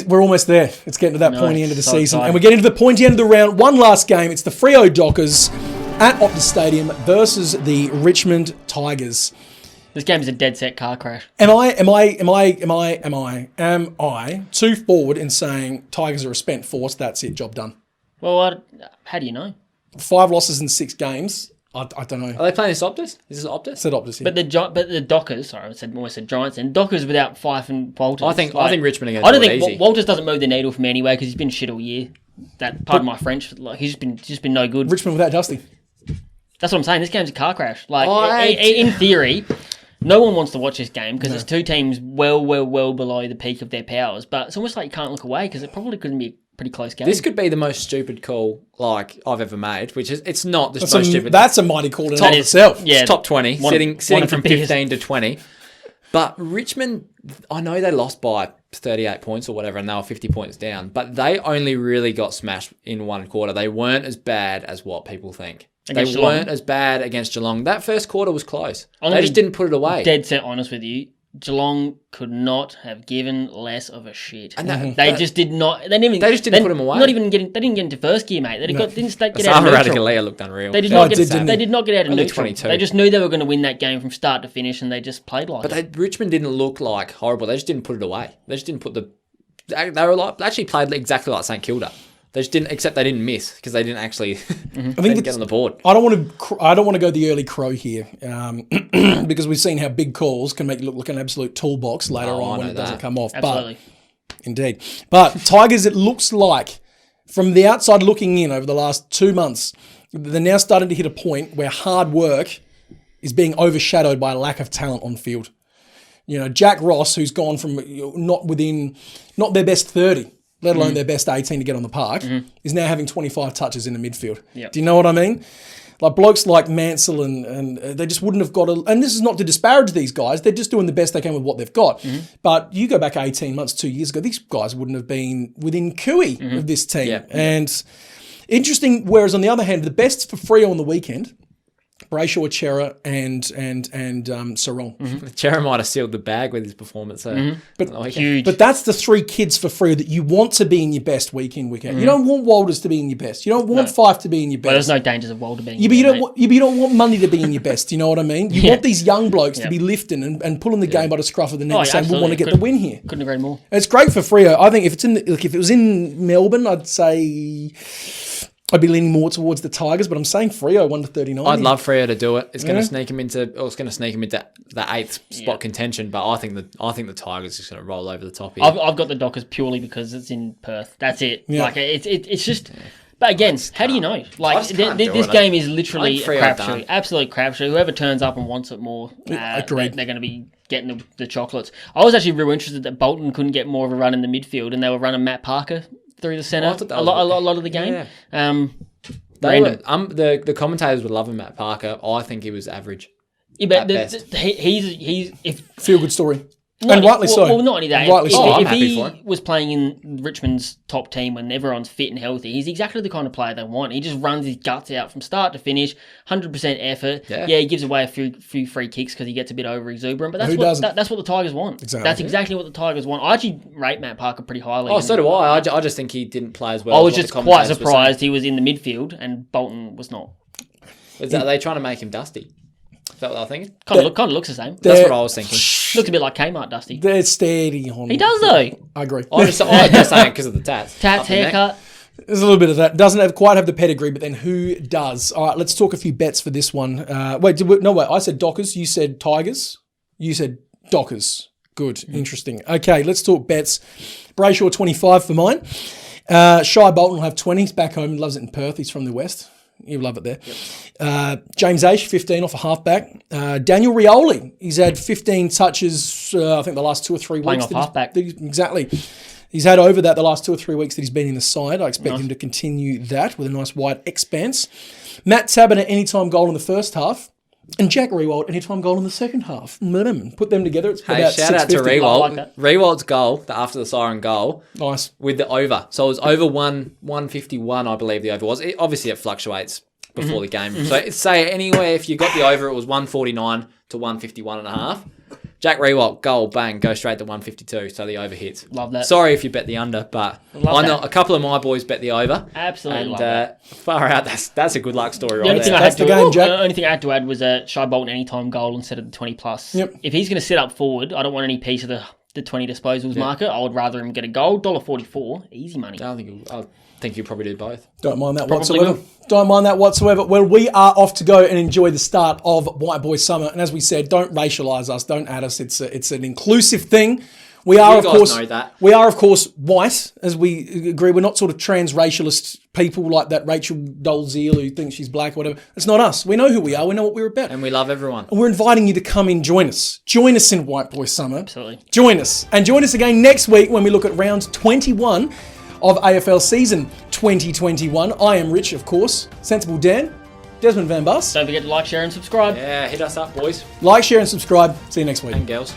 We're almost there. It's getting to that pointy end of the so season. exciting. And we're getting to the pointy end of the round. One last game. It's the Freo Dockers at Optus Stadium versus the Richmond Tigers. This game is a dead set car crash. Am I too forward in saying Tigers are a spent force? That's it. Job done. Well, how do you know? 5 losses in 6 games. I don't know. Are they playing this Optus? Is this Optus? It's at Optus, yeah. But the Dockers, sorry, I almost said Giants, and Dockers without Fyfe and Walters. I think Richmond are I going to don't do it think easy. Walters doesn't move the needle for me anyway because he's been shit all year. Pardon my French, like he's just been no good. Richmond without Dusty. That's what I'm saying. This game's a car crash. Like in theory, no one wants to watch this game because it's two teams well below the peak of their powers. But it's almost like you can't look away because it probably couldn't be a pretty close game. This could be the most stupid call I've ever made, which is it's not the most stupid. That's a mighty call in and of itself. Yeah, It's top 20, sitting from Peters. 15 to 20. But Richmond, I know they lost by 38 points or whatever, and they were 50 points down. But they only really got smashed in one quarter. They weren't as bad as what people think. Against They Geelong. weren't as bad against Geelong. That first quarter was close. I'm They gonna just be didn't put it away. Dead set honest with you. Geelong could not have given less of a shit. And They just did not. They just didn't put 'em away. Not even getting. They didn't get into first gear, mate. They didn't get out Asama of neutral. Radicalea looked unreal. They did Oh, not it get. did, They did not get out of Only neutral. 22. They just knew they were going to win that game from start to finish, and they just played like it. But Richmond didn't look like horrible. They just didn't put it away. They just didn't put the. They were they actually played exactly like St Kilda. They just didn't, except they didn't miss because they didn't actually they didn't get on the board. I don't want to go the early crow here because we've seen how big calls can make you look like an absolute toolbox later on when it doesn't come off. Absolutely. Indeed. But Tigers, it looks like, from the outside looking in over the last 2 months, they're now starting to hit a point where hard work is being overshadowed by a lack of talent on field. You know, Jack Ross, who's gone from not their best 30, let alone their best 18 to get on the park, is now having 25 touches in the midfield. Yep. Do you know what I mean? Like blokes like Mansell and they just wouldn't have got and this is not to disparage these guys, they're just doing the best they can with what they've got. But you go back 18 months, 2 years ago, these guys wouldn't have been within cooey of this team. Yeah. And interesting, whereas on the other hand, the best for Freo on the weekend, Brayshaw, Chera and Sarong. Chera might have sealed the bag with his performance. But Huge. But that's the 3 kids for Freo that you want to be in your best week in, week out. You don't want Walters to be in your best. You don't want Fyfe to be in your But there's best. no dangers of Walter being. But you don't want Money to be in your best. You know what I mean? You want these young blokes to be lifting and pulling the game by the scruff of the neck, saying we want to get the win here. Couldn't agree more. And it's great for Freo. I think if it was in Melbourne, I'd say I'd be leaning more towards the Tigers, but I'm saying Freo 1-39. I'd love Freo to do it. It's going to sneak him into. It's going to sneak him into the 8th spot contention. But I think the Tigers are just going to roll over the top here. I've got the Dockers purely because it's in Perth. That's it. Yeah. Like it's just. But again, how do you know? Like just can't do this it. game is literally I a think Freo are done. crapshoot, absolute crapshoot. Whoever turns up and wants it more, agreed. they're going to be getting the chocolates. I was actually real interested that Bolton couldn't get more of a run in the midfield, and they were running Matt Parker through the centre a lot of the game. Yeah. Random. The commentators were loving Matt Parker. I think he was average. Yeah, but at best. he's if Feel good story. And rightly so. Well, not only that. Rightly so. I'm If happy he for it. was playing in Richmond's top team when everyone's fit and healthy, he's exactly the kind of player they want. He just runs his guts out from start to finish, 100% effort. Yeah. He gives away a few free kicks because he gets a bit over exuberant, but Who doesn't? that's what the Tigers want. Exactly. That's exactly what the Tigers want. I actually rate Matt Parker pretty highly. Oh, so do I. I just think he didn't play as well. I as was what the just quite commentators were surprised he was in the midfield and Bolton was not. saying. Are they trying to make him dusty? Is that what they're thinking? Kind of looks the same. That's what I was thinking. Looks a bit like Kmart Dusty. They're steady on. He does though. I agree. I just saying because of the tats. Tats, Up the neck. haircut. There's a little bit of that. Doesn't quite have the pedigree, but then who does? All right, let's talk a few bets for this one. Wait. I said Dockers. You said Tigers. You said Dockers. Good. Interesting. Okay, let's talk bets. Brayshaw 25 for mine. Shy Bolton will have 20. He's back home. He loves it in Perth. He's from the West. You'll love it there. James Aish, 15 off a halfback. Daniel Rioli, he's had 15 touches, I think the last 2 or 3 Playing weeks. off halfback. Exactly. He's had over that the last 2 or 3 weeks that he's been in the side. I expect him to continue that with a nice wide expanse. Matt Taberner, anytime goal in the first half. And Jack Rewald, anytime goal in the second half. Put them together, it's Hey, about shout out to 650. Rewald. like that. Rewald's goal, after the siren goal, Nice. with the over. So it was over 151, I believe the over was. Obviously, it fluctuates before the game. So say anywhere, if you got the over, it was 149 to 151.5. Jack Rewalt, goal, bang, go straight to 152, so the over hits. Love that. Sorry if you bet the under, but I know a couple of my boys bet the over. Absolutely And love that. far out, that's a good luck story The only right thing there. the only thing I had to add was Shy Bolton anytime goal instead of the 20 plus. Yep. If he's going to sit up forward, I don't want any piece of the 20 disposals market. I would rather him get a goal. $1.44, easy money. I think you probably do both. Don't mind that Probably whatsoever. will. Don't mind that whatsoever. Well, we are off to go and enjoy the start of White Boy Summer. And as we said, don't racialise us, don't add us. It's an inclusive thing. We are, You of guys course, know that. we are, of course, white, as we agree. We're not sort of transracialist people like that Rachel Dolezal who thinks she's black or whatever. It's not us. We know who we are. We know what we're about. And we love everyone. And we're inviting you to come in, join us. Join us in White Boy Summer. Absolutely. Join us. And join us again next week when we look at round 21 of AFL season 2021. I am Rich, of course. Sensible Dan. Desmond Van Bus. Don't forget to like, share, and subscribe. Yeah, hit us up, boys Like, share, and subscribe. See you next week. and girls.